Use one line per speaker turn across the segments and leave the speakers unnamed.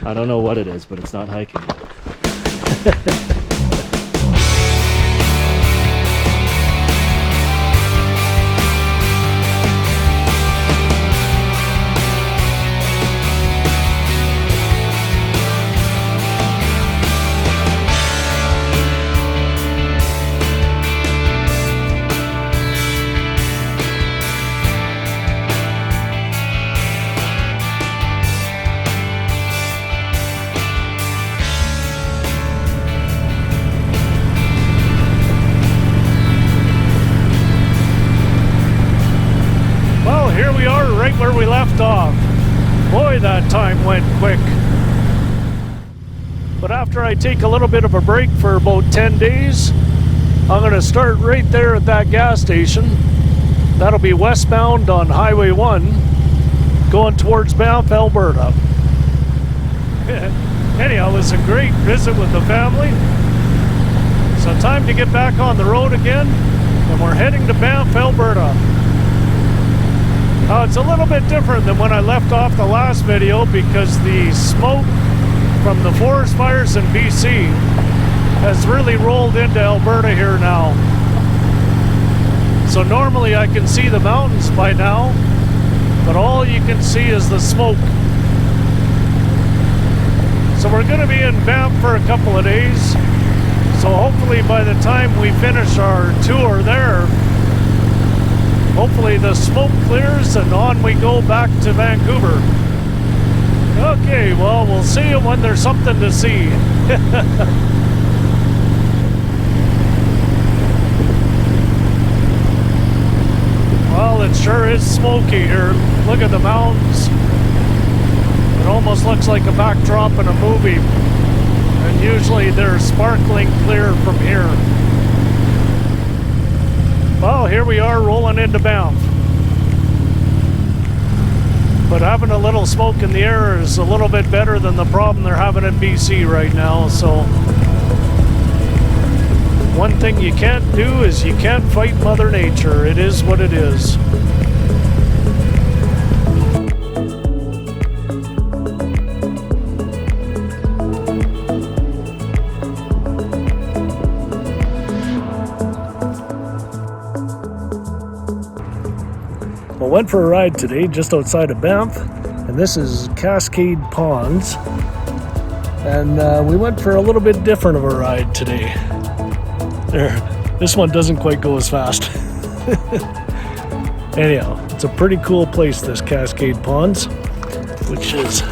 I don't know what it is, but it's not hiking. Right where we left off. Boy, that time went quick. But after I take a little bit of a break for about 10 days, I'm going to start right there at that gas station. That'll be westbound on Highway 1, going towards Banff, Alberta. Anyhow, it was a great visit with the family. So time to get back on the road again, and we're heading to Banff, Alberta. It's a little bit different than when I left off the last video because the smoke from the forest fires in BC has really rolled into Alberta here now. So normally I can see the mountains by now, but all you can see is the smoke. So we're going to be in Banff for a couple of days. So hopefully by the time we finish our tour there, hopefully the smoke clears and on we go back to Vancouver. Okay, well, we'll see you when there's something to see. Well, it sure is smoky here. Look at the mountains. It almost looks like a backdrop in a movie. And usually they're sparkling clear from here. Well, here we are rolling into Banff. But having a little smoke in the air is a little bit better than the problem they're having in BC right now. So one thing you can't do is you can't fight Mother Nature. It is what it is. I went for a ride today just outside of Banff, and this is Cascade Ponds, and we went for a little bit different of a ride today. This one doesn't quite go as fast. Anyhow, it's a pretty cool place, this Cascade Ponds, which is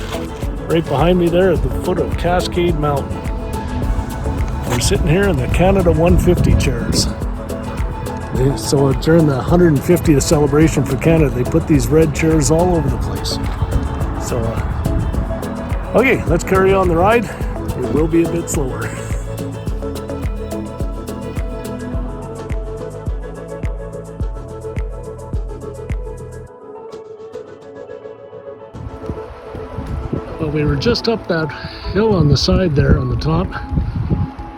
right behind me there at the foot of Cascade Mountain. We're sitting here in the Canada 150 chairs. So during the 150th celebration for Canada, they put these red chairs all over the place. So, okay, let's carry on the ride. It will be a bit slower. Well, we were just up that hill on the side there on the top.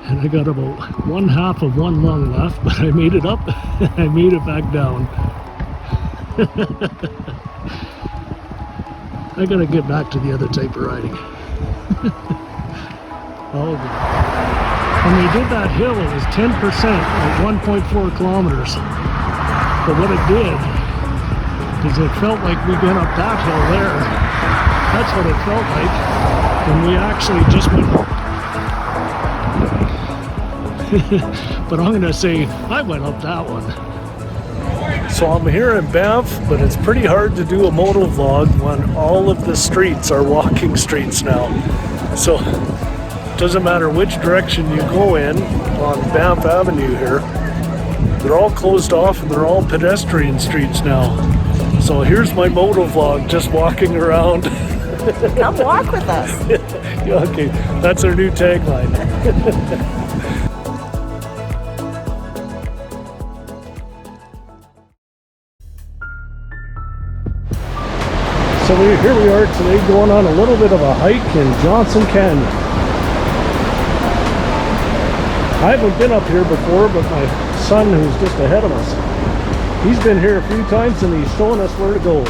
And I got about one half of one lung left, but I made it up and I made it back down. I gotta get back to the other type of riding. Oh, when we did that hill, it was 10% at 1.4 kilometers. But what it did is it felt like we went up that hill there. That's what it felt like. And we actually just went up. But I'm gonna say I went up that one. So I'm here in Banff, but it's pretty hard to do a moto vlog when all of the streets are walking streets now. So it doesn't matter which direction you go in on Banff Avenue here, they're all closed off and they're all pedestrian streets now. So here's my moto vlog, just walking around.
Come walk with us.
Yeah, okay, that's our new tagline. So here we are today going on a little bit of a hike in Johnston Canyon. I haven't been up here before, but my son, who's just ahead of us, he's been here a few times and he's showing us where to go.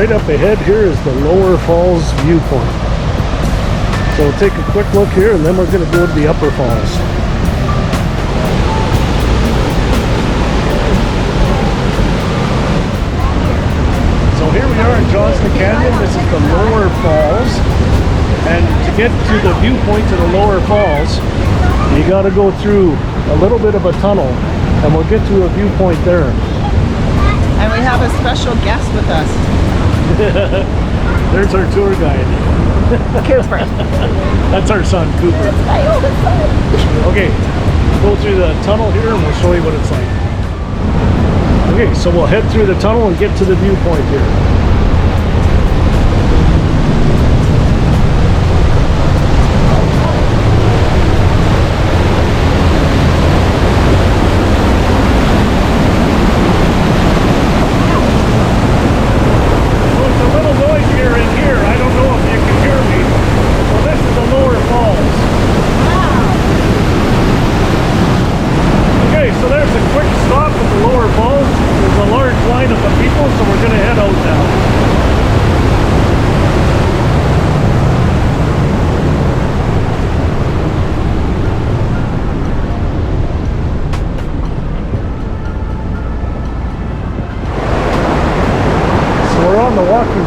right up ahead here is the Lower Falls viewpoint. So we'll take a quick look here and then we're going to go to the Upper Falls. So here we are in Johnston Canyon. This is the Lower Falls. And to get to the viewpoint to the Lower Falls, you got to go through a little bit of a tunnel and we'll get to a viewpoint there.
And we have a special guest with us.
There's our tour guide.
Cooper.
That's our son, Cooper.
My oldest son.
Okay, go through the tunnel here and we'll show you what it's like. Okay, so we'll head through the tunnel and get to the viewpoint here.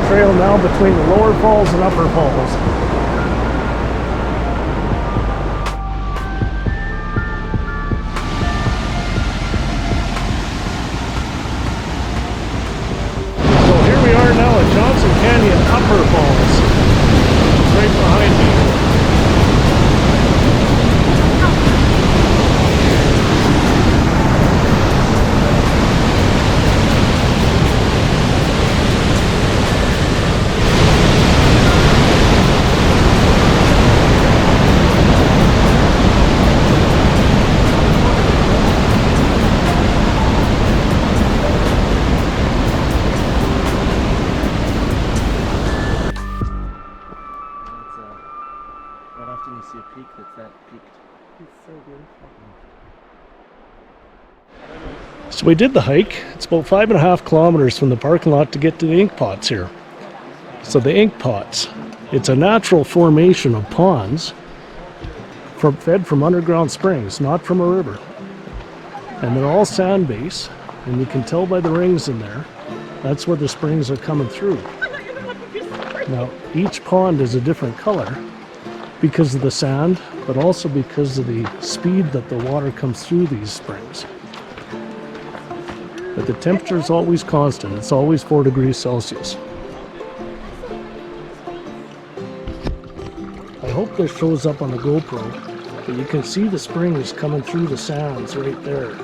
Trail now between the Lower Falls and Upper Falls. So here we are now at Johnston Canyon Upper Falls. It's right behind me. So we did the hike. It's about 5.5 kilometers from the parking lot to get to the ink pots here. So the ink pots, it's a natural formation of ponds fed from underground springs, not from a river. And they're all sand base, and you can tell by the rings in there, that's where the springs are coming through. Now, each pond is a different color because of the sand, but also because of the speed that the water comes through these springs. But the temperature is always constant. It's always 4 degrees Celsius. I hope this shows up on the GoPro, but you can see the springs coming through the sands right there.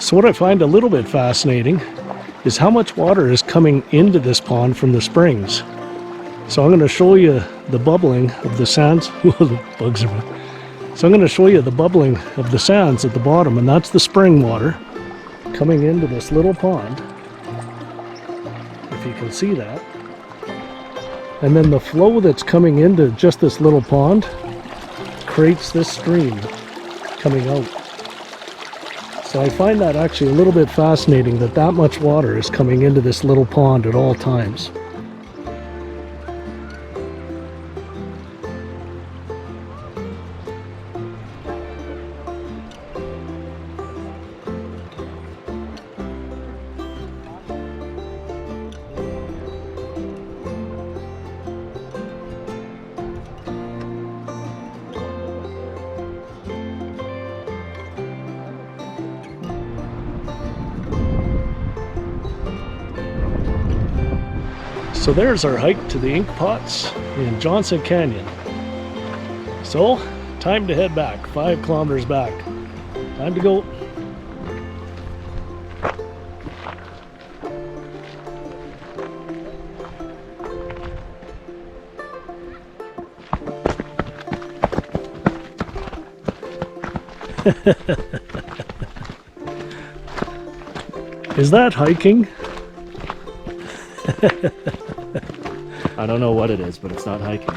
So what I find a little bit fascinating is how much water is coming into this pond from the springs. So I'm going to show you the bubbling of the sands. The bugs are... So I'm going to show you the bubbling of the sands at the bottom, and that's the spring water coming into this little pond, if you can see that. And then the flow that's coming into just this little pond creates this stream coming out. So I find that actually a little bit fascinating that that much water is coming into this little pond at all times. So there's our hike to the ink pots in Johnston Canyon. So, time to head back, 5 kilometers back. Time to go. Is that hiking?
I don't know what it is, but it's not hiking.